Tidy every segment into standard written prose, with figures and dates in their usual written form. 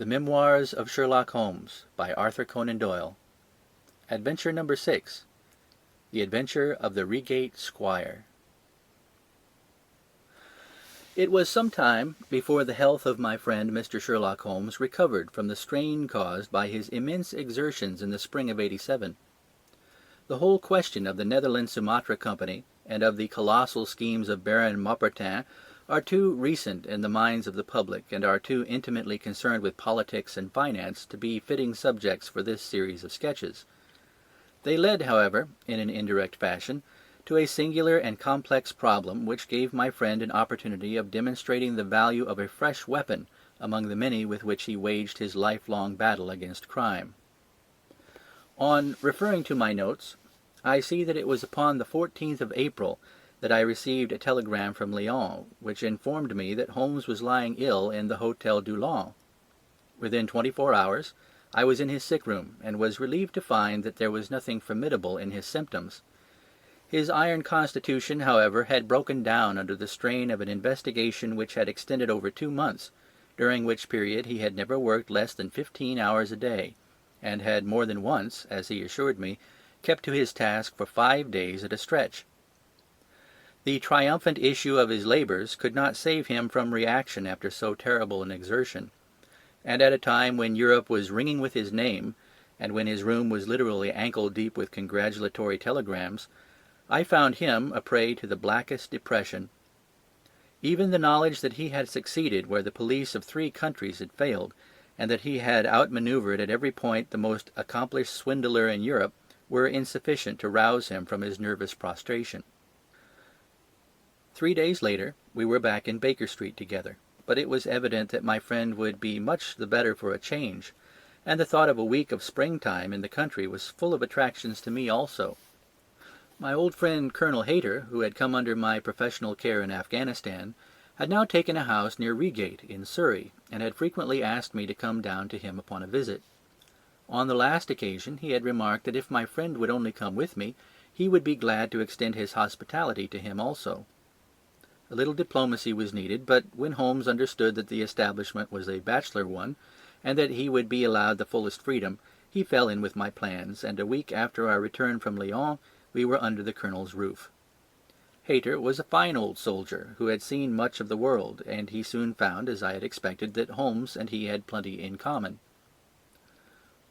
The Memoirs of Sherlock Holmes, by Arthur Conan Doyle. Adventure number 6. The Adventure of the Reigate Squire. It was some time before the health of my friend Mr. Sherlock Holmes recovered from the strain caused by his immense exertions in the spring of '87. The whole question of the Netherland Sumatra Company and of the colossal schemes of Baron Maupertin are too recent in the minds of the public, and are too intimately concerned with politics and finance, to be fitting subjects for this series of sketches. They led, however, in an indirect fashion, to a singular and complex problem which gave my friend an opportunity of demonstrating the value of a fresh weapon among the many with which he waged his lifelong battle against crime. On referring to my notes, I see that it was upon the 14th of April that I received a telegram from Lyons, which informed me that Holmes was lying ill in the Hôtel Dulon. Within 24 hours I was in his sick room, and was relieved to find that there was nothing formidable in his symptoms. His iron constitution, however, had broken down under the strain of an investigation which had extended over 2 months, during which period he had never worked less than 15 hours a day, and had more than once, as he assured me, kept to his task for 5 days at a stretch. The triumphant issue of his labours could not save him from reaction after so terrible an exertion; and at a time when Europe was ringing with his name, and when his room was literally ankle deep with congratulatory telegrams, I found him a prey to the blackest depression. Even the knowledge that he had succeeded where the police of 3 countries had failed, and that he had outmanoeuvred at every point the most accomplished swindler in Europe, were insufficient to rouse him from his nervous prostration. 3 days later we were back in Baker Street together, but it was evident that my friend would be much the better for a change, and the thought of a week of springtime in the country was full of attractions to me also. My old friend Colonel Hayter, who had come under my professional care in Afghanistan, had now taken a house near Reigate in Surrey, and had frequently asked me to come down to him upon a visit. On the last occasion he had remarked that if my friend would only come with me, he would be glad to extend his hospitality to him also. A little diplomacy was needed, but when Holmes understood that the establishment was a bachelor one, and that he would be allowed the fullest freedom, he fell in with my plans, and a week after our return from Lyons we were under the Colonel's roof. Hayter was a fine old soldier, who had seen much of the world, and he soon found, as I had expected, that Holmes and he had plenty in common.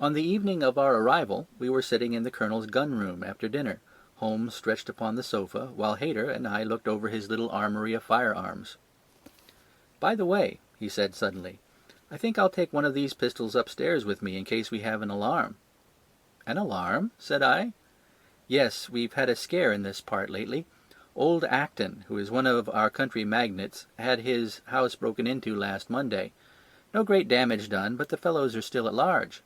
On the evening of our arrival we were sitting in the Colonel's gun-room after dinner, Holmes stretched upon the sofa, while Hayter and I looked over his little armoury of firearms. "By the way," he said suddenly, "I think I'll take one of these pistols upstairs with me in case we have an alarm." "An alarm?" said I. "Yes, we've had a scare in this part lately. Old Acton, who is one of our country magnates, had his house broken into last Monday. No great damage done, but the fellows are still at large."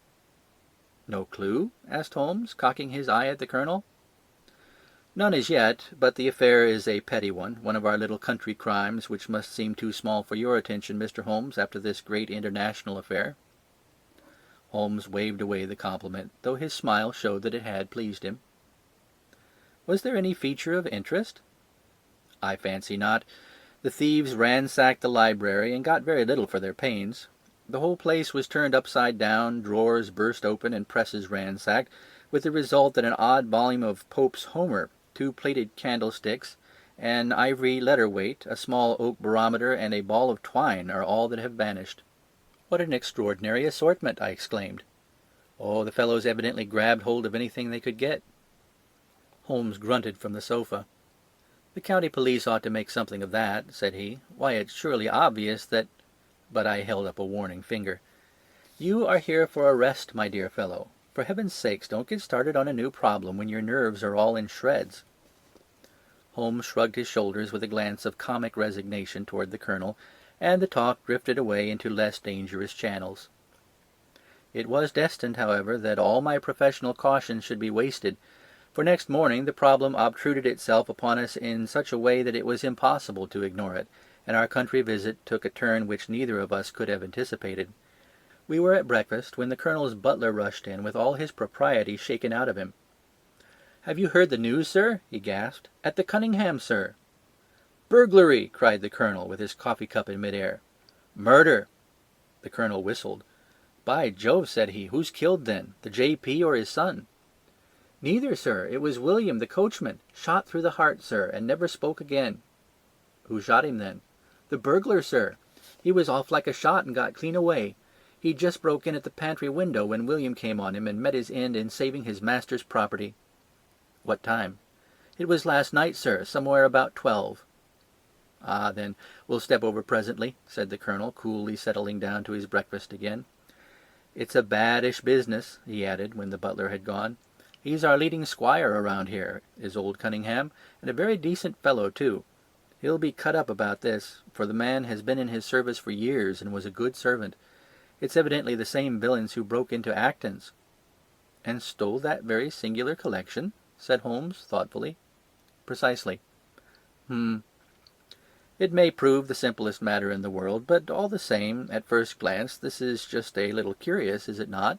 "No clue?" asked Holmes, cocking his eye at the Colonel. "None as yet, but the affair is a petty one of our little country crimes, which must seem too small for your attention, Mr. Holmes, after this great international affair." Holmes waved away the compliment, though his smile showed that it had pleased him. "Was there any feature of interest?" "I fancy not. The thieves ransacked the library, and got very little for their pains. The whole place was turned upside down, drawers burst open, and presses ransacked, with the result that an odd volume of Pope's Homer, 2 plated candlesticks, an ivory letter-weight, a small oak barometer, and a ball of twine are all that have vanished." "What an extraordinary assortment!" I exclaimed. "Oh, the fellows evidently grabbed hold of anything they could get." Holmes grunted from the sofa. "The county police ought to make something of that," said he. "Why, it's surely obvious that—" But I held up a warning finger. "You are here for a rest, my dear fellow. For heaven's sakes, don't get started on a new problem when your nerves are all in shreds." Holmes shrugged his shoulders with a glance of comic resignation toward the Colonel, and the talk drifted away into less dangerous channels. It was destined, however, that all my professional caution should be wasted, for next morning the problem obtruded itself upon us in such a way that it was impossible to ignore it, and our country visit took a turn which neither of us could have anticipated. We were at breakfast when the Colonel's butler rushed in with all his propriety shaken out of him. "Have you heard the news, sir?" he gasped. "At the Cunningham, sir." "Burglary!" cried the Colonel, with his coffee cup in mid-air. "Murder!" The Colonel whistled. "By Jove," said he, "who's killed then? The J.P. or his son?" "Neither, sir. It was William, the coachman. Shot through the heart, sir, and never spoke again." "Who shot him then?" "The burglar, sir. He was off like a shot and got clean away. He'd just broke in at the pantry window when William came on him and met his end in saving his master's property." "What time?" "It was last night, sir, somewhere about 12." "Ah, then, we'll step over presently," said the Colonel, coolly settling down to his breakfast again. "It's a baddish business," he added, when the butler had gone. "He's our leading squire around here, is old Cunningham, and a very decent fellow too. He'll be cut up about this, for the man has been in his service for years and was a good servant. It's evidently the same villains who broke into Acton's." "And stole that very singular collection?" said Holmes, thoughtfully. "Precisely." "It may prove the simplest matter in the world, but all the same, at first glance, this is just a little curious, is it not?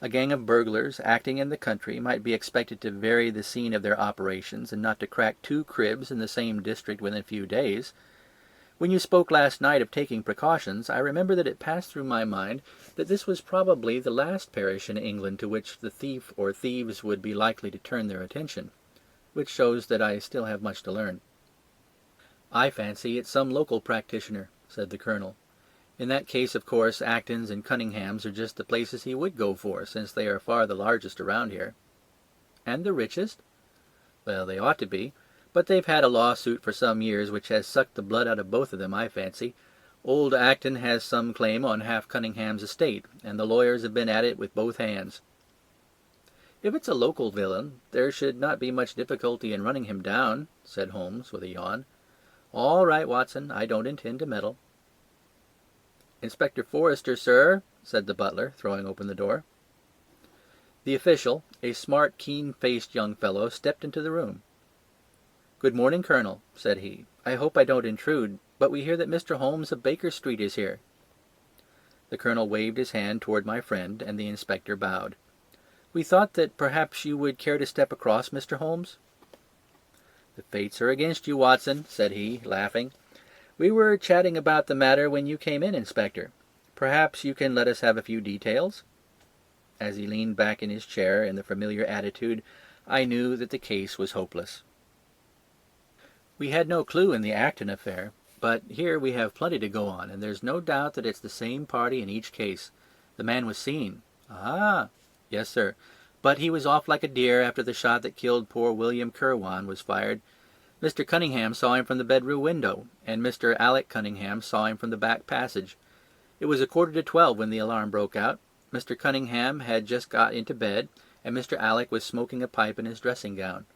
A gang of burglars, acting in the country, might be expected to vary the scene of their operations, and not to crack 2 cribs in the same district within a few days. When you spoke last night of taking precautions, I remember that it passed through my mind that this was probably the last parish in England to which the thief or thieves would be likely to turn their attention, which shows that I still have much to learn." "I fancy it's some local practitioner," said the Colonel. "In that case, of course, Acton's and Cunningham's are just the places he would go for, since they are far the largest around here." "And the richest?" "Well, they ought to be. But they've had a lawsuit for some years which has sucked the blood out of both of them, I fancy. Old Acton has some claim on half Cunningham's estate, and the lawyers have been at it with both hands." "If it's a local villain, there should not be much difficulty in running him down," said Holmes, with a yawn. "All right, Watson, I don't intend to meddle." "Inspector Forrester, sir," said the butler, throwing open the door. The official, a smart, keen-faced young fellow, stepped into the room. "Good morning, Colonel," said he. "I hope I don't intrude, but we hear that Mr. Holmes of Baker Street is here." The Colonel waved his hand toward my friend, and the inspector bowed. "We thought that perhaps you would care to step across, Mr. Holmes." "The fates are against you, Watson," said he, laughing. "We were chatting about the matter when you came in, Inspector. Perhaps you can let us have a few details?" As he leaned back in his chair in the familiar attitude, I knew that the case was hopeless. We had no clue in the Acton affair, but here we have plenty to go on, and there's no doubt that it's the same party in each case. The man was seen. "Ah!" "Yes, sir. But he was off like a deer after the shot that killed poor William Kirwan was fired. Mr. Cunningham saw him from the bedroom window, and Mr. Alec Cunningham saw him from the back passage. It was 11:45 when the alarm broke out. Mr. Cunningham had just got into bed, and Mr. Alec was smoking a pipe in his dressing-gown.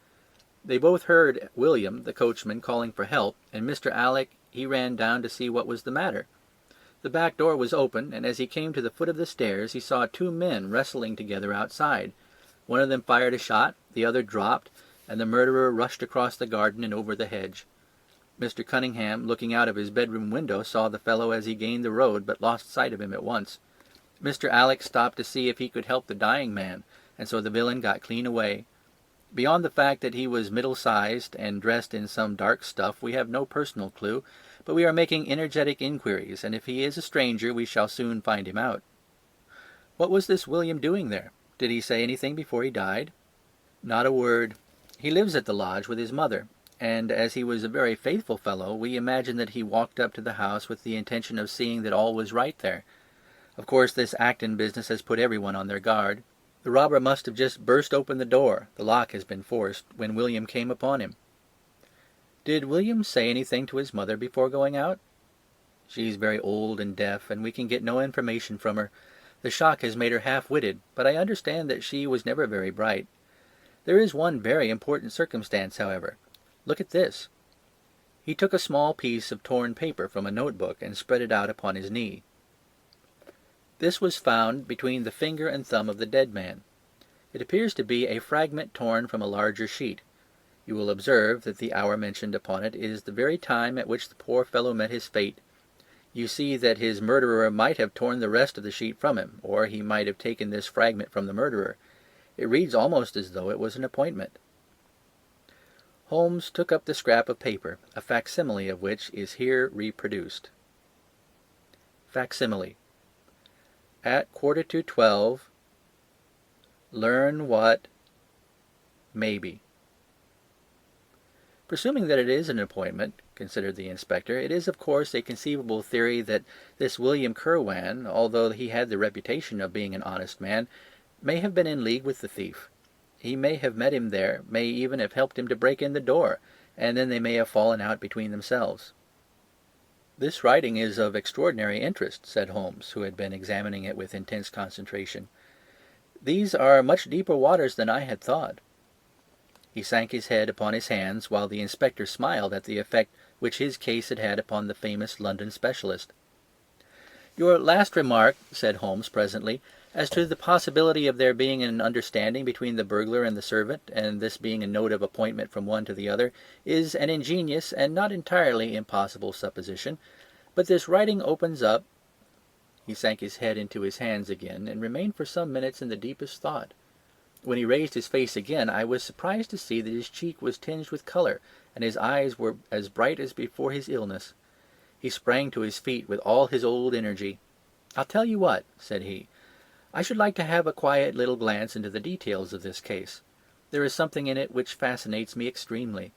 They both heard William, the coachman, calling for help, and Mr. Alec, he ran down to see what was the matter. The back door was open, and as he came to the foot of the stairs he saw 2 men wrestling together outside. One of them fired a shot, the other dropped, and the murderer rushed across the garden and over the hedge. Mr. Cunningham, looking out of his bedroom window, saw the fellow as he gained the road, but lost sight of him at once. Mr. Alec stopped to see if he could help the dying man, and so the villain got clean away. Beyond the fact that he was middle-sized and dressed in some dark stuff, we have no personal clue, but we are making energetic inquiries, and if he is a stranger we shall soon find him out." "What was this William doing there? Did he say anything before he died?" "Not a word. He lives at the lodge with his mother, and as he was a very faithful fellow, we imagine that he walked up to the house with the intention of seeing that all was right there. Of course this Acton business has put everyone on their guard. The robber must have just burst open the door, the lock has been forced, when William came upon him." "Did William say anything to his mother before going out?" "She's very old and deaf, and we can get no information from her. The shock has made her half-witted, but I understand that she was never very bright. There is one very important circumstance, however. Look at this." He took a small piece of torn paper from a notebook and spread it out upon his knee. This was found between the finger and thumb of the dead man. It appears to be a fragment torn from a larger sheet. You will observe that the hour mentioned upon it is the very time at which the poor fellow met his fate. You see that his murderer might have torn the rest of the sheet from him, or he might have taken this fragment from the murderer. It reads almost as though it was an appointment. Holmes took up the scrap of paper, a facsimile of which is here reproduced. Facsimile. at 11:45, learn what, maybe. Presuming that it is an appointment, considered the inspector, it is of course a conceivable theory that this William Kirwan, although he had the reputation of being an honest man, may have been in league with the thief. He may have met him there, may even have helped him to break in the door, and then they may have fallen out between themselves. "This writing is of extraordinary interest," said Holmes, who had been examining it with intense concentration. "These are much deeper waters than I had thought." He sank his head upon his hands, while the inspector smiled at the effect which his case had had upon the famous London specialist. "Your last remark," said Holmes presently, "as to the possibility of there being an understanding between the burglar and the servant, and this being a note of appointment from one to the other, is an ingenious and not entirely impossible supposition. But this writing opens up—" He sank his head into his hands again, and remained for some minutes in the deepest thought. When he raised his face again, I was surprised to see that his cheek was tinged with colour, and his eyes were as bright as before his illness. He sprang to his feet with all his old energy. "I'll tell you what," said he. "I should like to have a quiet little glance into the details of this case. There is something in it which fascinates me extremely.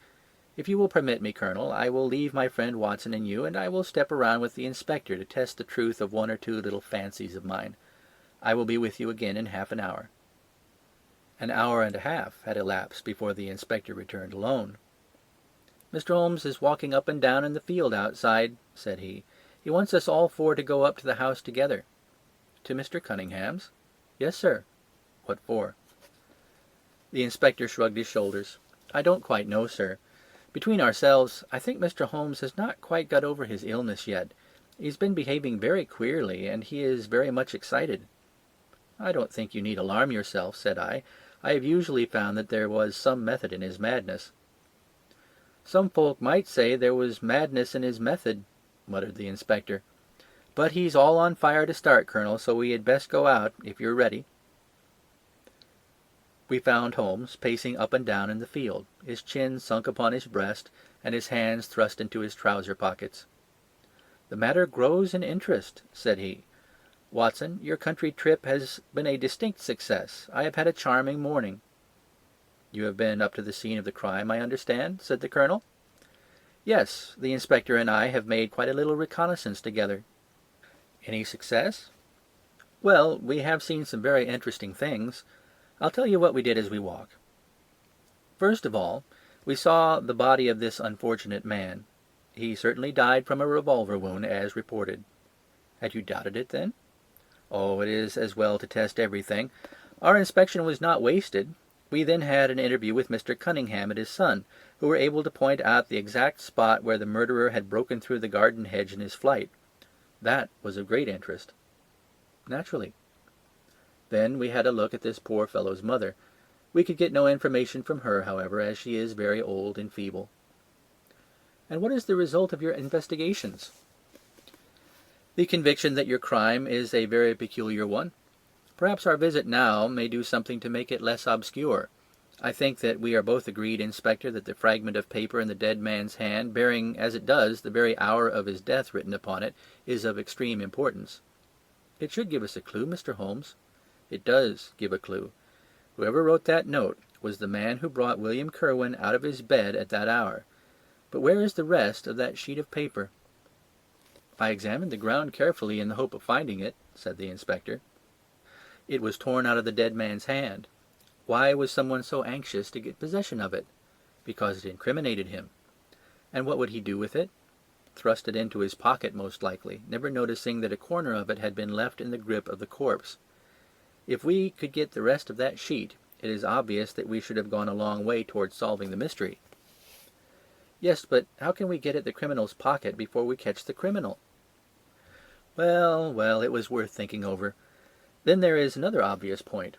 If you will permit me, Colonel, I will leave my friend Watson and you, and I will step around with the inspector to test the truth of one or two little fancies of mine. I will be with you again in half an hour." An hour and a half had elapsed before the inspector returned alone. "Mr. Holmes is walking up and down in the field outside," said he. "He wants us all four to go up to the house together." "To Mr. Cunningham's?" "Yes, sir." "What for?" The inspector shrugged his shoulders. "I don't quite know, sir. Between ourselves, I think Mr. Holmes has not quite got over his illness yet. He's been behaving very queerly, and he is very much excited." "I don't think you need alarm yourself," said I. "I have usually found that there was some method in his madness." "Some folk might say there was madness in his method," muttered the inspector. "But he's all on fire to start, Colonel, so we had best go out, if you're ready." We found Holmes pacing up and down in the field, his chin sunk upon his breast, and his hands thrust into his trouser pockets. "The matter grows in interest," said he. "Watson, your country trip has been a distinct success. I have had a charming morning." "You have been up to the scene of the crime, I understand?" said the Colonel. "Yes, the inspector and I have made quite a little reconnaissance together." "Any success?" "Well, we have seen some very interesting things. I'll tell you what we did as we walk. First of all, we saw the body of this unfortunate man. He certainly died from a revolver wound, as reported." "Had you doubted it, then?" "Oh, it is as well to test everything. Our inspection was not wasted. We then had an interview with Mr. Cunningham and his son, who were able to point out the exact spot where the murderer had broken through the garden hedge in his flight. That was of great interest." "Naturally." "Then we had a look at this poor fellow's mother. We could get no information from her, however, as she is very old and feeble." "And what is the result of your investigations?" "The conviction that your crime is a very peculiar one. Perhaps our visit now may do something to make it less obscure. I think that we are both agreed, Inspector, that the fragment of paper in the dead man's hand, bearing, as it does, the very hour of his death written upon it, is of extreme importance." "It should give us a clue, Mr. Holmes." "It does give a clue. Whoever wrote that note was the man who brought William Kirwan out of his bed at that hour. But where is the rest of that sheet of paper?" "I examined the ground carefully in the hope of finding it," said the inspector. "It was torn out of the dead man's hand. Why was someone so anxious to get possession of it? Because it incriminated him. And what would he do with it? Thrust it into his pocket most likely, never noticing that a corner of it had been left in the grip of the corpse. If we could get the rest of that sheet, it is obvious that we should have gone a long way towards solving the mystery." "Yes, but how can we get at the criminal's pocket before we catch the criminal?" Well, well, it was worth thinking over. Then there is another obvious point.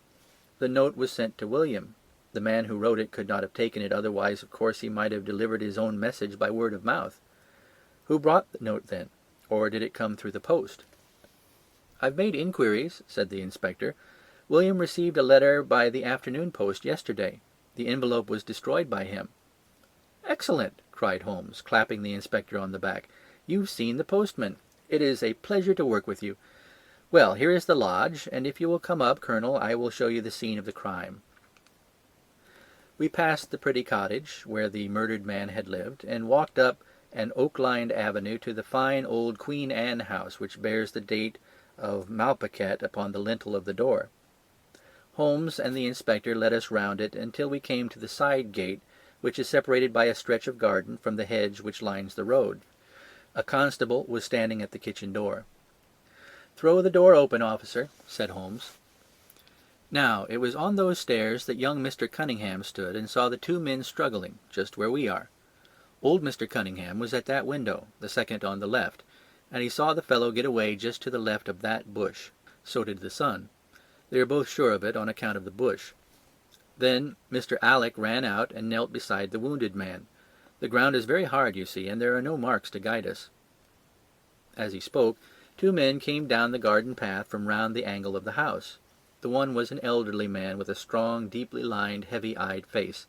The note was sent to William. The man who wrote it could not have taken it, otherwise of course he might have delivered his own message by word of mouth. Who brought the note then? Or did it come through the post? "I've made inquiries," said the inspector. "William received a letter by the afternoon post yesterday. The envelope was destroyed by him." "Excellent!" cried Holmes, clapping the inspector on the back. "You've seen the postman. It is a pleasure to work with you. Well, here is the lodge, and if you will come up, Colonel, I will show you the scene of the crime." We passed the pretty cottage where the murdered man had lived, and walked up an oak-lined avenue to the fine old Queen Anne house which bears the date of Malplaquet upon the lintel of the door. Holmes and the inspector led us round it until we came to the side gate, which is separated by a stretch of garden from the hedge which lines the road. A constable was standing at the kitchen door. "Throw the door open, officer," said Holmes. Now, it was on those stairs that young Mr. Cunningham stood and saw the two men struggling, just where we are. Old Mr. Cunningham was at that window, the second on the left, and he saw the fellow get away just to the left of that bush. So did the son. They are both sure of it on account of the bush. Then Mr. Alec ran out and knelt beside the wounded man. The ground is very hard, you see, and there are no marks to guide us. As he spoke, two men came down the garden path from round the angle of the house. The one was an elderly man with a strong, deeply lined, heavy-eyed face.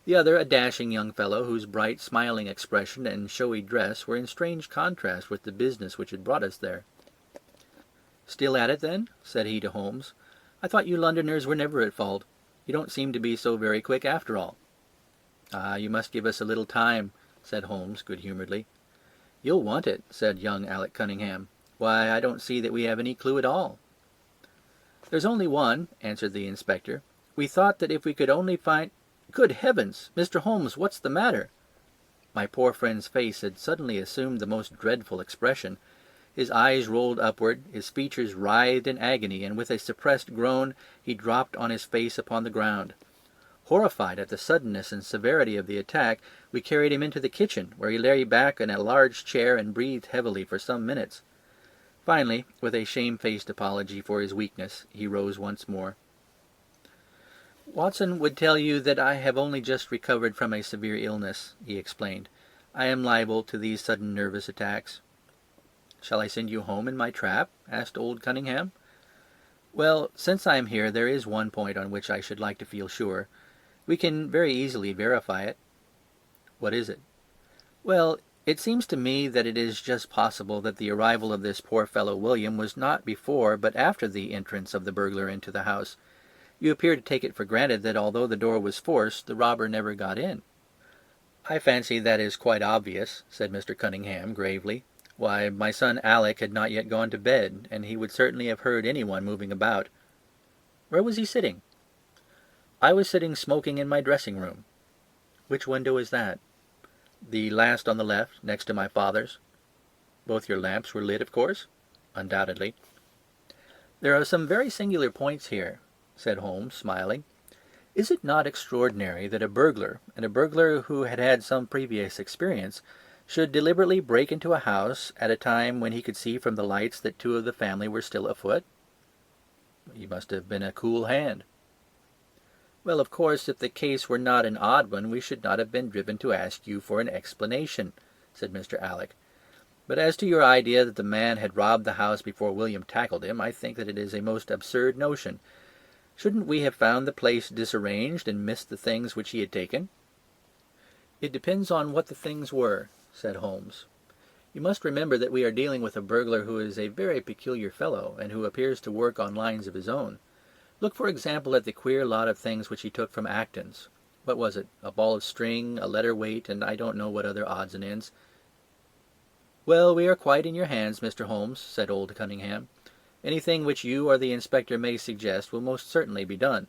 The other a dashing young fellow whose bright, smiling expression and showy dress were in strange contrast with the business which had brought us there. "Still at it, then?" said he to Holmes. "I thought you Londoners were never at fault. You don't seem to be so very quick after all." "Ah, you must give us a little time," said Holmes good-humouredly. "You'll want it," said young Alec Cunningham. "Why, I don't see that we have any clue at all." "There's only one," answered the inspector. "We thought that if we could only find—" "Good heavens! Mr. Holmes, what's the matter?" My poor friend's face had suddenly assumed the most dreadful expression. His eyes rolled upward, his features writhed in agony, and with a suppressed groan he dropped on his face upon the ground. Horrified at the suddenness and severity of the attack, we carried him into the kitchen, where he lay back in a large chair and breathed heavily for some minutes. Finally, with a shamefaced apology for his weakness, he rose once more. "Watson would tell you that I have only just recovered from a severe illness," he explained. "I am liable to these sudden nervous attacks." "Shall I send you home in my trap?" asked old Cunningham. "Well, since I am here, there is one point on which I should like to feel sure. We can very easily verify it." "What is it?" "Well, it seems to me that it is just possible that the arrival of this poor fellow William was not before but after the entrance of the burglar into the house. You appear to take it for granted that although the door was forced, the robber never got in." "I fancy that is quite obvious," said Mr. Cunningham gravely. "Why, my son Alec had not yet gone to bed, and he would certainly have heard anyone moving about." "Where was he sitting?" "I was sitting smoking in my dressing-room." "Which window is that?" "The last on the left, next to my father's." "Both your lamps were lit, of course?" "Undoubtedly." "There are some very singular points here," said Holmes, smiling. "Is it not extraordinary that a burglar, and a burglar who had had some previous experience, should deliberately break into a house at a time when he could see from the lights that two of the family were still afoot?" "He must have been a cool hand." "Well, of course, if the case were not an odd one, we should not have been driven to ask you for an explanation," said Mr. Alec. "But as to your idea that the man had robbed the house before William tackled him, I think that it is a most absurd notion. Shouldn't we have found the place disarranged and missed the things which he had taken?" "It depends on what the things were," said Holmes. "You must remember that we are dealing with a burglar who is a very peculiar fellow, and who appears to work on lines of his own. Look, for example, at the queer lot of things which he took from Acton's. What was it? A ball of string, a letter weight, and I don't know what other odds and ends." "Well, we are quite in your hands, Mr. Holmes," said old Cunningham. "Anything which you or the inspector may suggest will most certainly be done."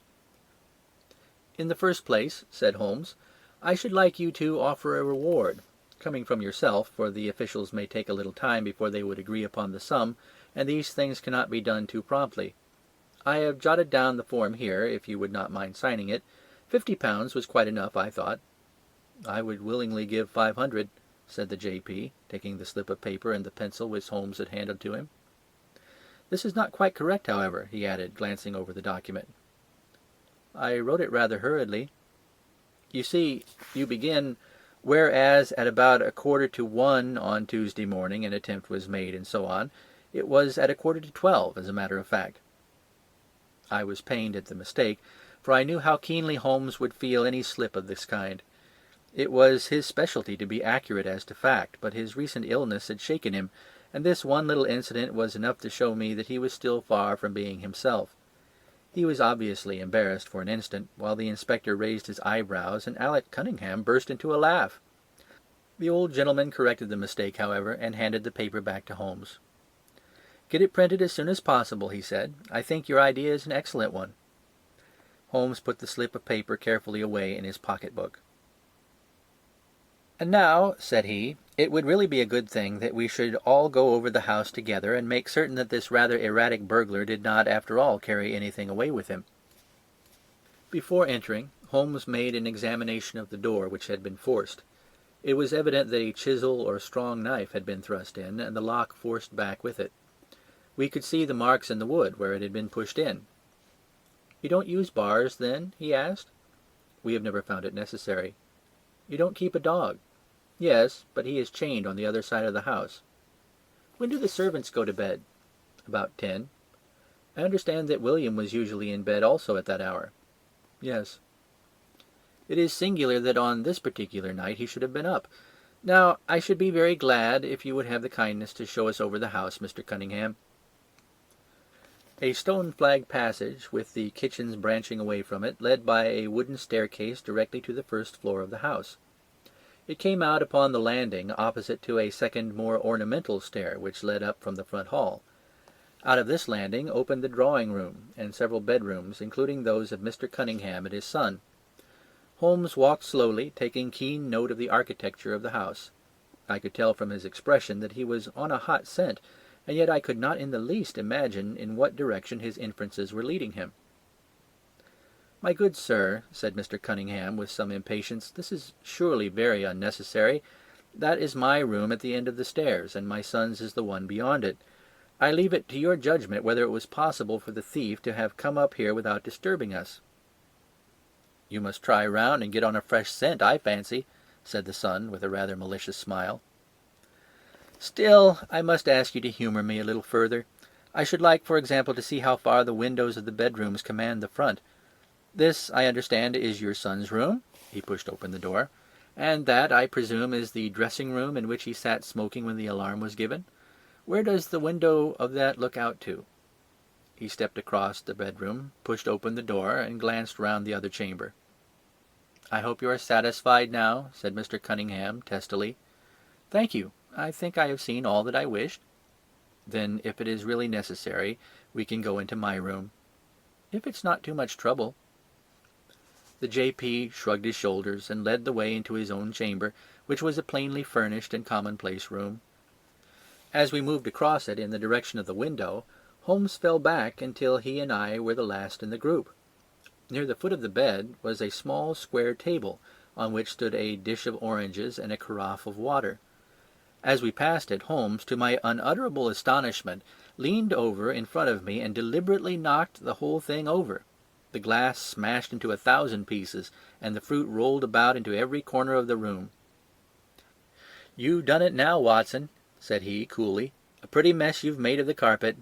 "In the first place," said Holmes, "I should like you to offer a reward, coming from yourself, for the officials may take a little time before they would agree upon the sum, and these things cannot be done too promptly. I have jotted down the form here, if you would not mind signing it. £50 was quite enough, I thought." "I would willingly give 500, said the J.P., taking the slip of paper and the pencil which Holmes had handed to him. "This is not quite correct, however," he added, glancing over the document. "I wrote it rather hurriedly. You see, you begin, 'Whereas at about 1:45 on Tuesday morning an attempt was made,' and so on. It was at 11:45, as a matter of fact." I was pained at the mistake, for I knew how keenly Holmes would feel any slip of this kind. It was his specialty to be accurate as to fact, but his recent illness had shaken him, and this one little incident was enough to show me that he was still far from being himself. He was obviously embarrassed for an instant, while the inspector raised his eyebrows and Alec Cunningham burst into a laugh. The old gentleman corrected the mistake, however, and handed the paper back to Holmes. "Get it printed as soon as possible," he said. "I think your idea is an excellent one." Holmes put the slip of paper carefully away in his pocket-book. "And now," said he, "it would really be a good thing that we should all go over the house together and make certain that this rather erratic burglar did not, after all, carry anything away with him." Before entering, Holmes made an examination of the door, which had been forced. It was evident that a chisel or strong knife had been thrust in, and the lock forced back with it. We could see the marks in the wood where it had been pushed in. "You don't use bars, then?" he asked. "We have never found it necessary." "You don't keep a dog?" "Yes, but he is chained on the other side of the house." "When do the servants go to bed?" "About 10. I understand that William was usually in bed also at that hour." "Yes." "It is singular that on this particular night he should have been up. Now, I should be very glad if you would have the kindness to show us over the house, Mr. Cunningham." A stone-flagged passage, with the kitchens branching away from it, led by a wooden staircase directly to the first floor of the house. It came out upon the landing opposite to a second, more ornamental stair, which led up from the front hall. Out of this landing opened the drawing-room and several bedrooms, including those of Mr. Cunningham and his son. Holmes walked slowly, taking keen note of the architecture of the house. I could tell from his expression that he was on a hot scent, and yet I could not in the least imagine in what direction his inferences were leading him. "My good sir," said Mr. Cunningham with some impatience, "this is surely very unnecessary. That is my room at the end of the stairs, and my son's is the one beyond it. I leave it to your judgment whether it was possible for the thief to have come up here without disturbing us." "You must try round and get on a fresh scent, I fancy," said the son, with a rather malicious smile. "Still, I must ask you to humour me a little further. I should like, for example, to see how far the windows of the bedrooms command the front. This, I understand, is your son's room." He pushed open the door. "And that, I presume, is the dressing-room in which he sat smoking when the alarm was given. Where does the window of that look out to?" He stepped across the bedroom, pushed open the door, and glanced round the other chamber. "I hope you are satisfied now," said Mr. Cunningham, testily. "Thank you. I think I have seen all that I wished." "Then, if it is really necessary, we can go into my room." "If it's not too much trouble." The J.P. shrugged his shoulders and led the way into his own chamber, which was a plainly furnished and commonplace room. As we moved across it in the direction of the window, Holmes fell back until he and I were the last in the group. Near the foot of the bed was a small square table, on which stood a dish of oranges and a carafe of water. As we passed it, Holmes, to my unutterable astonishment, leaned over in front of me and deliberately knocked the whole thing over. The glass smashed into 1,000 pieces, and the fruit rolled about into every corner of the room. "You've done it now, Watson," said he, coolly. "A pretty mess you've made of the carpet."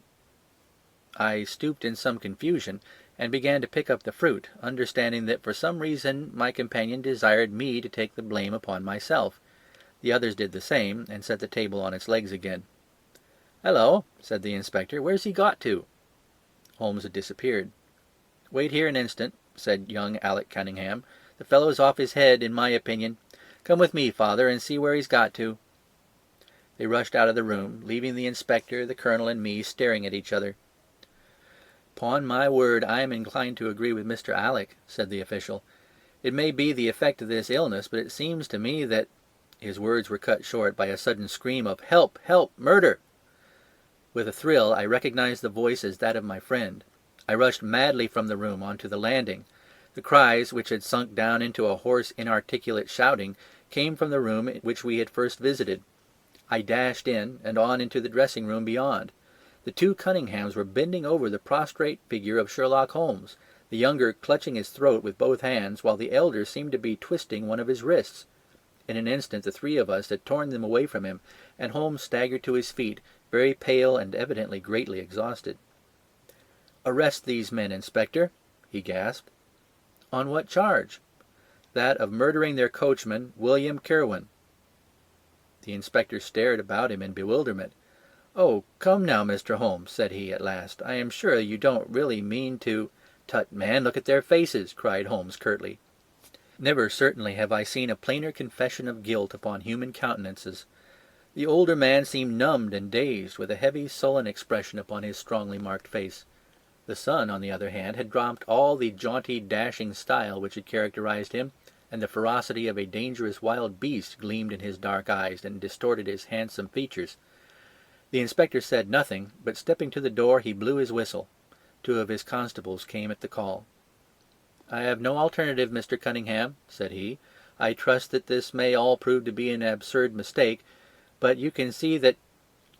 I stooped in some confusion, and began to pick up the fruit, understanding that for some reason my companion desired me to take the blame upon myself. The others did the same, and set the table on its legs again. "Hello," said the inspector, "where's he got to?" Holmes had disappeared. "Wait here an instant," said young Alec Cunningham. "The fellow's off his head, in my opinion. Come with me, father, and see where he's got to." They rushed out of the room, leaving the inspector, the colonel, and me staring at each other. "Upon my word, I am inclined to agree with Mr. Alec," said the official. "It may be the effect of this illness, but it seems to me that—" His words were cut short by a sudden scream of "Help! Help! Murder!" With a thrill I recognized the voice as that of my friend. I rushed madly from the room onto the landing. The cries, which had sunk down into a hoarse, inarticulate shouting, came from the room which we had first visited. I dashed in, and on into the dressing-room beyond. The two Cunninghams were bending over the prostrate figure of Sherlock Holmes, the younger clutching his throat with both hands, while the elder seemed to be twisting one of his wrists. In an instant the three of us had torn them away from him, and Holmes staggered to his feet, very pale and evidently greatly exhausted. "Arrest these men, Inspector," he gasped. "On what charge?" "That of murdering their coachman, William Kirwan." The inspector stared about him in bewilderment. "Oh, come now, Mr. Holmes," said he at last, "I am sure you don't really mean to—" "Tut, man, look at their faces," cried Holmes curtly. Never certainly have I seen a plainer confession of guilt upon human countenances. The older man seemed numbed and dazed, with a heavy sullen expression upon his strongly marked face. The son, on the other hand, had dropped all the jaunty dashing style which had characterized him, and the ferocity of a dangerous wild beast gleamed in his dark eyes and distorted his handsome features. The inspector said nothing, but stepping to the door he blew his whistle. Two of his constables came at the call. "I have no alternative, Mr. Cunningham," said he. "I trust that this may all prove to be an absurd mistake, but you can see that—"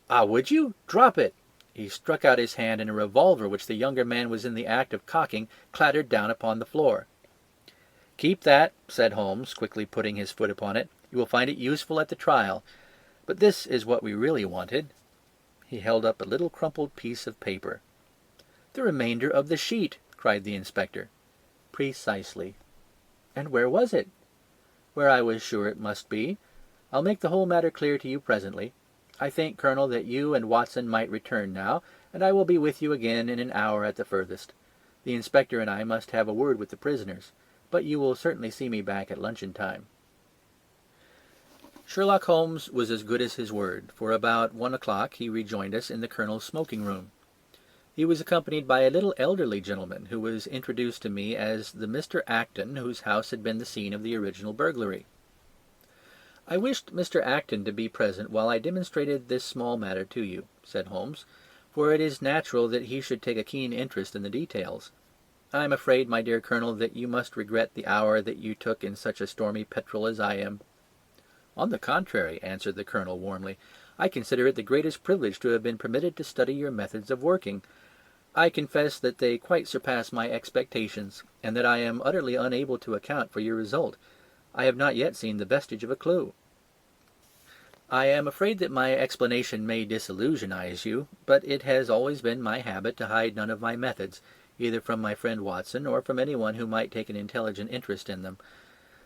"Ah, would you? Drop it!" He struck out his hand, and a revolver which the younger man was in the act of cocking clattered down upon the floor. "Keep that," said Holmes, quickly putting his foot upon it. "You will find it useful at the trial. But this is what we really wanted." He held up a little crumpled piece of paper. "The remainder of the sheet!" cried the inspector. "Precisely." "And where was it?" "Where I was sure it must be. I'll make the whole matter clear to you presently. I think, Colonel, that you and Watson might return now, and I will be with you again in an hour at the furthest. The inspector and I must have a word with the prisoners, but you will certainly see me back at luncheon time." Sherlock Holmes was as good as his word, for about 1 o'clock he rejoined us in the Colonel's smoking room. He was accompanied by a little elderly gentleman, who was introduced to me as the Mr. Acton whose house had been the scene of the original burglary. "I wished Mr. Acton to be present while I demonstrated this small matter to you," said Holmes, "for it is natural that he should take a keen interest in the details. I am afraid, my dear Colonel, that you must regret the hour that you took in such a stormy petrel as I am." "On the contrary," answered the Colonel warmly, "I consider it the greatest privilege to have been permitted to study your methods of working. I confess that they quite surpass my expectations, and that I am utterly unable to account for your result. I have not yet seen the vestige of a clue." "I am afraid that my explanation may disillusionize you, but it has always been my habit to hide none of my methods, either from my friend Watson or from anyone who might take an intelligent interest in them.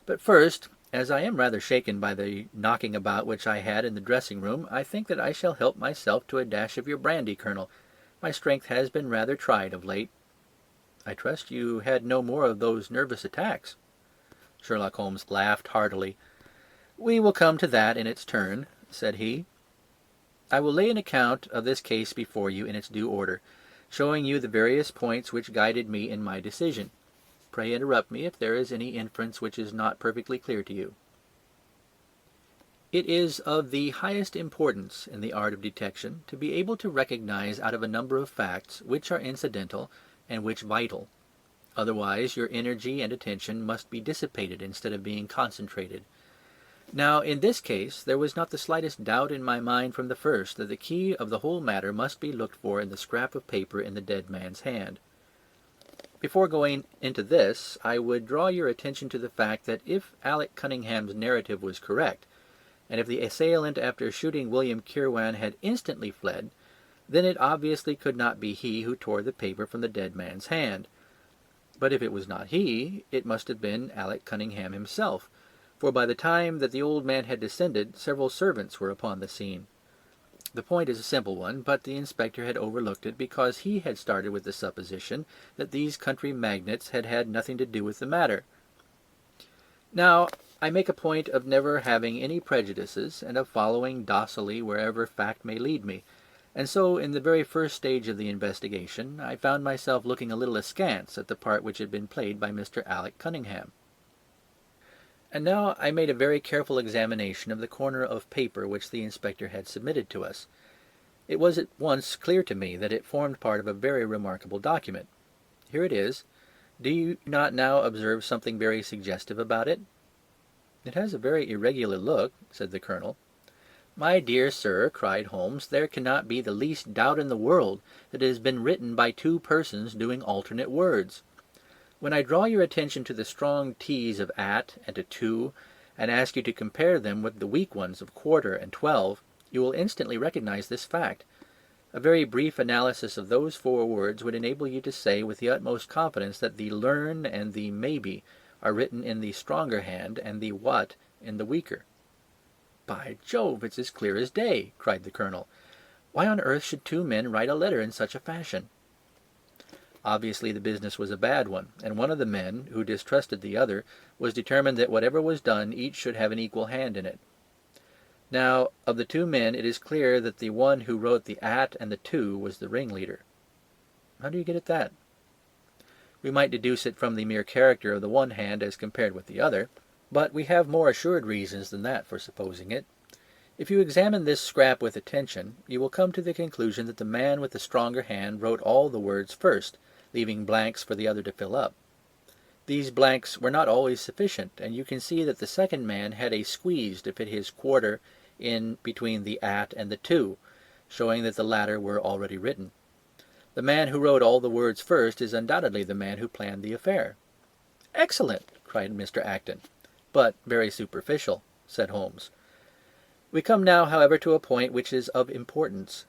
But first, as I am rather shaken by the knocking about which I had in the dressing-room, I think that I shall help myself to a dash of your brandy, Colonel. My strength has been rather tried of late." "I trust you had no more of those nervous attacks." Sherlock Holmes laughed heartily. "We will come to that in its turn," said he. "I will lay an account of this case before you in its due order, showing you the various points which guided me in my decision. Pray interrupt me if there is any inference which is not perfectly clear to you. It is of the highest importance in the art of detection to be able to recognize out of a number of facts which are incidental and which vital. Otherwise your energy and attention must be dissipated instead of being concentrated. Now, in this case, there was not the slightest doubt in my mind from the first that the key of the whole matter must be looked for in the scrap of paper in the dead man's hand. Before going into this, I would draw your attention to the fact that if Alec Cunningham's narrative was correct, and if the assailant after shooting William Kirwan had instantly fled, then it obviously could not be he who tore the paper from the dead man's hand. But if it was not he, it must have been Alec Cunningham himself, for by the time that the old man had descended, several servants were upon the scene. The point is a simple one, but the inspector had overlooked it because he had started with the supposition that these country magnates had had nothing to do with the matter. Now, I make a point of never having any prejudices, and of following docilely wherever fact may lead me, and so in the very first stage of the investigation I found myself looking a little askance at the part which had been played by Mr. Alec Cunningham. And now I made a very careful examination of the corner of paper which the inspector had submitted to us. It was at once clear to me that it formed part of a very remarkable document. Here it is. Do you not now observe something very suggestive about it? "It has a very irregular look," said the Colonel. "My dear sir," cried Holmes, "there cannot be the least doubt in the world that it has been written by two persons doing alternate words. When I draw your attention to the strong T's of at and to to, and ask you to compare them with the weak ones of quarter and 12, you will instantly recognize this fact. A very brief analysis of those four words would enable you to say with the utmost confidence that the learn and the maybe are written in the stronger hand and the what in the weaker." "By Jove, it's as clear as day," cried the Colonel. Why on earth should two men write a letter in such a fashion? Obviously the business was a bad one, and one of the men, who distrusted the other, was determined that whatever was done each should have an equal hand in it. Now, of the two men it is clear that the one who wrote the at and the to was the ringleader. How do you get at that? We might deduce it from the mere character of the one hand as compared with the other, but we have more assured reasons than that for supposing it. If you examine this scrap with attention, you will come to the conclusion that the man with the stronger hand wrote all the words first, leaving blanks for the other to fill up. These blanks were not always sufficient, and you can see that the second man had a squeeze to fit his quarter in between the at and the to, showing that the latter were already written. The man who wrote all the words first is undoubtedly the man who planned the affair. "Excellent!" cried Mr. Acton. "But very superficial," said Holmes. We come now, however, to a point which is of importance.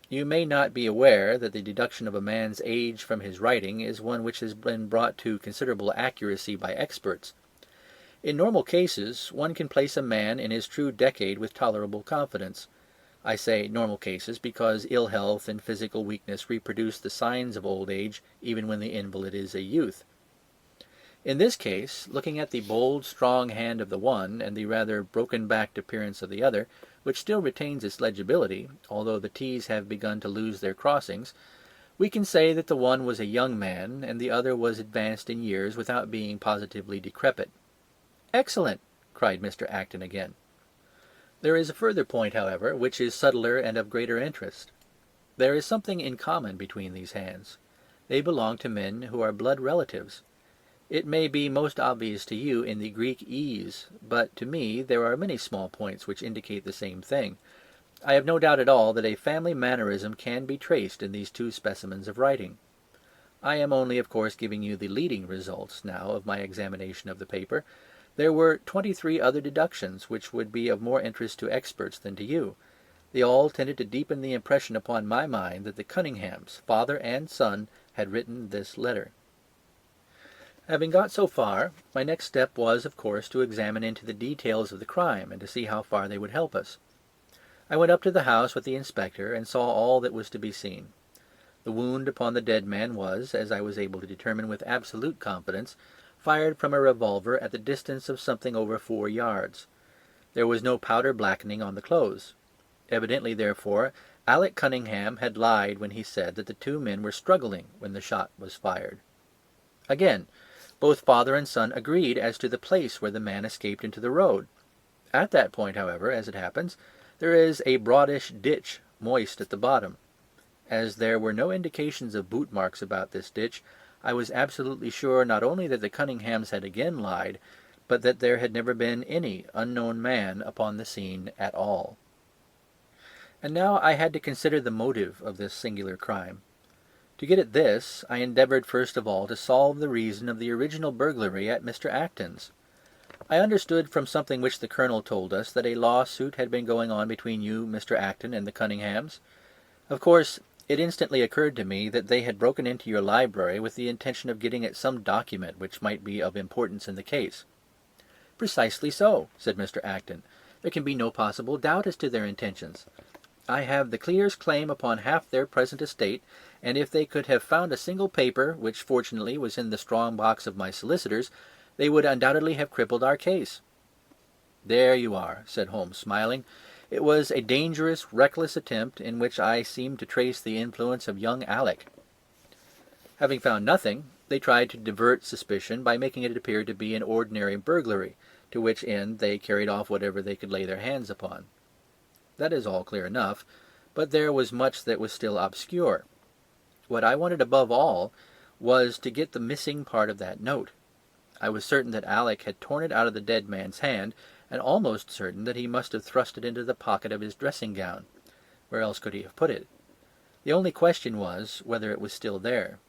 You may not be aware that the deduction of a man's age from his writing is one which has been brought to considerable accuracy by experts. In normal cases one can place a man in his true decade with tolerable confidence. I say normal cases because ill health and physical weakness reproduce the signs of old age even when the invalid is a youth. In this case, looking at the bold, strong hand of the one and the rather broken-backed appearance of the other, which still retains its legibility, although the T's have begun to lose their crossings, we can say that the one was a young man and the other was advanced in years without being positively decrepit. "Excellent!" cried Mr. Acton again. There is a further point, however, which is subtler and of greater interest. There is something in common between these hands. They belong to men who are blood relatives. It may be most obvious to you in the Greek E's, but to me there are many small points which indicate the same thing. I have no doubt at all that a family mannerism can be traced in these two specimens of writing. I am only, of course, giving you the leading results now of my examination of the paper. There were 23 other deductions which would be of more interest to experts than to you. They all tended to deepen the impression upon my mind that the Cunninghams, father and son, had written this letter. Having got so far, my next step was, of course, to examine into the details of the crime and to see how far they would help us. I went up to the house with the inspector and saw all that was to be seen. The wound upon the dead man was, as I was able to determine with absolute confidence, fired from a revolver at the distance of something over 4 yards. There was no powder blackening on the clothes. Evidently, therefore, Alec Cunningham had lied when he said that the two men were struggling when the shot was fired. Again, both father and son agreed as to the place where the man escaped into the road. At that point, however, as it happens, there is a broadish ditch, moist at the bottom. As there were no indications of boot marks about this ditch, I was absolutely sure not only that the Cunninghams had again lied, but that there had never been any unknown man upon the scene at all. And now I had to consider the motive of this singular crime. To get at this, I endeavoured first of all to solve the reason of the original burglary at Mr. Acton's. I understood from something which the Colonel told us that a lawsuit had been going on between you, Mr. Acton, and the Cunninghams. Of course, it instantly occurred to me that they had broken into your library with the intention of getting at some document which might be of importance in the case. "Precisely so," said Mr. Acton. "There can be no possible doubt as to their intentions. I have the clearest claim upon half their present estate, and if they could have found a single paper, which fortunately was in the strong box of my solicitors, they would undoubtedly have crippled our case." "There you are," said Holmes, smiling. "It was a dangerous, reckless attempt, in which I seemed to trace the influence of young Alec." Having found nothing, they tried to divert suspicion by making it appear to be an ordinary burglary, to which end they carried off whatever they could lay their hands upon. That is all clear enough, but there was much that was still obscure. What I wanted above all was to get the missing part of that note. I was certain that Alec had torn it out of the dead man's hand, and almost certain that he must have thrust it into the pocket of his dressing gown. Where else could he have put it? The only question was whether it was still there.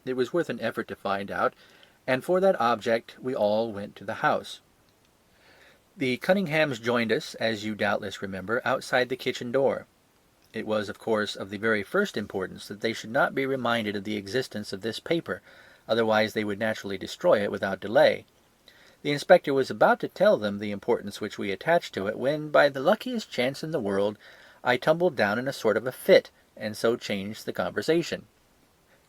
It was worth an effort to find out, and for that object we all went to the house. The Cunninghams joined us, as you doubtless remember, outside the kitchen door. It was, of course, of the very first importance that they should not be reminded of the existence of this paper, otherwise they would naturally destroy it without delay. The inspector was about to tell them the importance which we attached to it, when, by the luckiest chance in the world, I tumbled down in a sort of a fit, and so changed the conversation.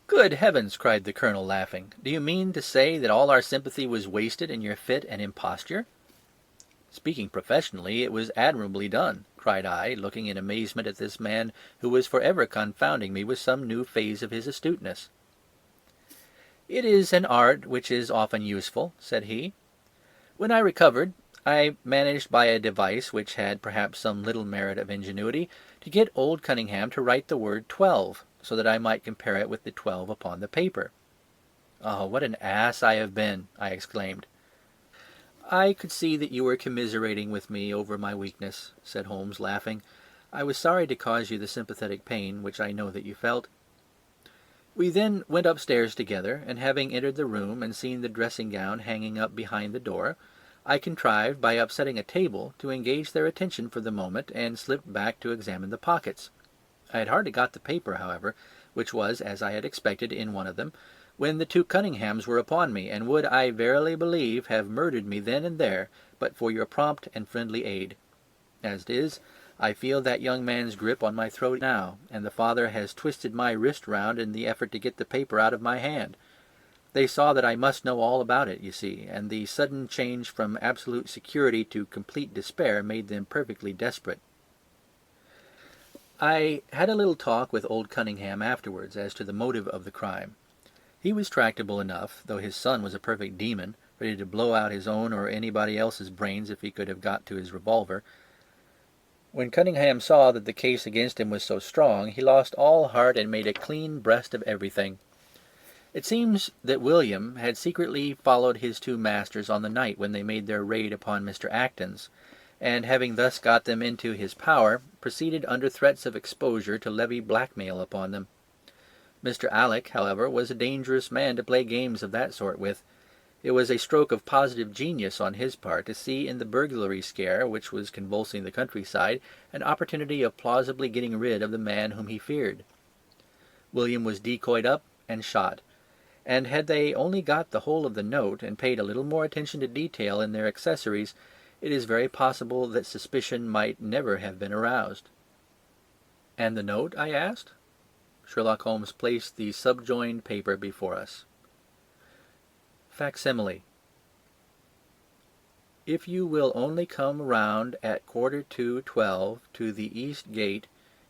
"Good heavens!" cried the Colonel, laughing. "Do you mean to say that all our sympathy was wasted in your fit and imposture?" "Speaking professionally, it was admirably done," cried I, looking in amazement at this man who was for ever confounding me with some new phase of his astuteness. "It is an art which is often useful," said he. "When I recovered, I managed by a device which had perhaps some little merit of ingenuity to get old Cunningham to write the word 12, so that I might compare it with the 12 upon the paper." "Oh, what an ass I have been!" I exclaimed. "I could see that you were commiserating with me over my weakness," said Holmes, laughing. "I was sorry to cause you the sympathetic pain which I know that you felt." We then went upstairs together, and having entered the room and seen the dressing-gown hanging up behind the door, I contrived, by upsetting a table, to engage their attention for the moment, and slipped back to examine the pockets. I had hardly got the paper, however, which was, as I had expected, in one of them, when the two Cunninghams were upon me, and would, I verily believe, have murdered me then and there, but for your prompt and friendly aid. As it is, I feel that young man's grip on my throat now, and the father has twisted my wrist round in the effort to get the paper out of my hand. They saw that I must know all about it, you see, and the sudden change from absolute security to complete despair made them perfectly desperate. I had a little talk with old Cunningham afterwards as to the motive of the crime. He was tractable enough, though his son was a perfect demon, ready to blow out his own or anybody else's brains if he could have got to his revolver. When Cunningham saw that the case against him was so strong, he lost all heart and made a clean breast of everything. It seems that William had secretly followed his two masters on the night when they made their raid upon Mr. Acton's, and having thus got them into his power, proceeded under threats of exposure to levy blackmail upon them. Mr. Alec, however, was a dangerous man to play games of that sort with. It was a stroke of positive genius on his part to see in the burglary scare which was convulsing the countryside an opportunity of plausibly getting rid of the man whom he feared. William was decoyed up and shot, and had they only got the whole of the note, and paid a little more attention to detail in their accessories, it is very possible that suspicion might never have been aroused. "And the note?" I asked. Sherlock Holmes placed the subjoined paper before us. Facsimile. "If you will only come round at 11:45 to the east gate,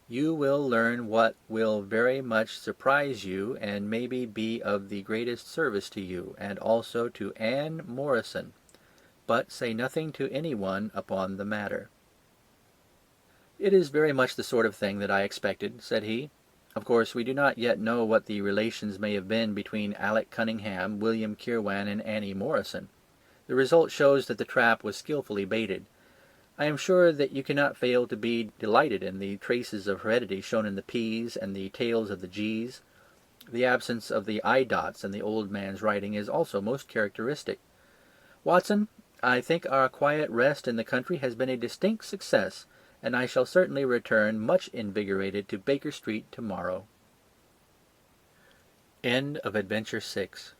you will learn what will very much surprise you, and maybe be of the greatest service to you, and also to Anne Morrison. But say nothing to any one upon the matter." "It is very much the sort of thing that I expected," said he. "Of course we do not yet know what the relations may have been between Alec Cunningham, William Kirwan, and Annie Morrison. The result shows that the trap was skilfully baited. I am sure that you cannot fail to be delighted in the traces of heredity shown in the P's and the tails of the G's. The absence of the eye dots in the old man's writing is also most characteristic. Watson, I think our quiet rest in the country has been a distinct success, and I shall certainly return much invigorated to Baker Street tomorrow." End of Adventure 6.